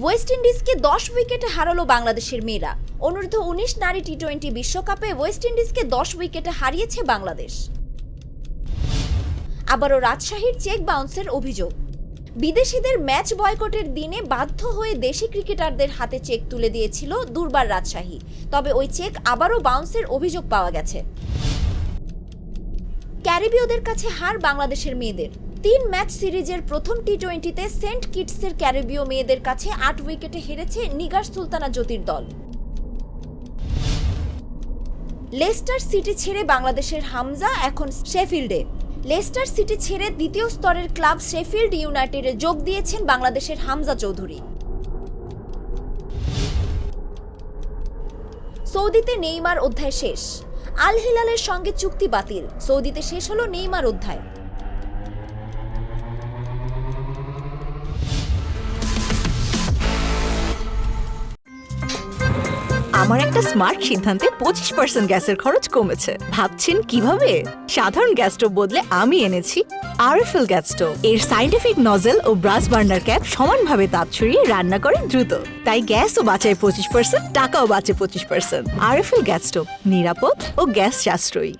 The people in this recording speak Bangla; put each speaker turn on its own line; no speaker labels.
ওয়েস্ট ইন্ডিজকে 10 উইকেটে হারালো বাংলাদেশের মেয়েরা। অনূর্ধ্ব-19 নারী টি-20 বিশ্বকাপে ওয়েস্ট ইন্ডিজকে 10 উইকেটে হারিয়েছে বাংলাদেশ। আবারও রাজশাহীর চেক বাউন্সের অভিযোগ। বিদেশিদের ম্যাচ বয়কটের দিনে বাধ্য হয়ে দেশি ক্রিকেটারদের হাতে চেক তুলে দিয়েছিল দুর্বার রাজশাহী। তবে ওই চেক আবারও বাউন্সের অভিযোগ পাওয়া গেছে। ক্যারিবীয়দের কাছে হার বাংলাদেশের মেয়েদের। 3 ম্যাচ সিরিজের প্রথম টি-20তে সেন্ট কিটসের ক্যারিবীয় মেয়েদের কাছে 8 উইকেটে হেরেছে নিগার সুলতানা জ্যোতির দল। লেস্টার সিটি ছেড়ে বাংলাদেশের হামজা এখন শেফিল্ডে। লেস্টার সিটি ছেড়ে দ্বিতীয় স্তরের ক্লাব শেফিল্ড ইউনাইটেডে যোগ দিয়েছেন বাংলাদেশের হামজা চৌধুরী। সৌদিতে নেইমার অধ্যায় শেষ। আল হিলালের সঙ্গে চুক্তি বাতিল। সৌদিতে শেষ হলো নেইমার অধ্যায়।
আমার একটা স্মার্ট সিদ্ধান্তে 25% গ্যাসের খরচ কমেছে। ভাবছেন কিভাবে? সাধারণ গ্যাস স্টোভ বদলে আমি এনেছি আরএফএল গ্যাস স্টোভ। এর সাইন্টিফিক নজল ও ব্রাস বার্নার ক্যাপ সমানভাবে তাপ ছড়িয়ে রান্না করে দ্রুত। তাই গ্যাসও বাঁচায় 25%, টাকাও বাঁচে 25%। আরএফএল গ্যাস স্টোভ নিরাপদ ও গ্যাস সাশ্রয়ী।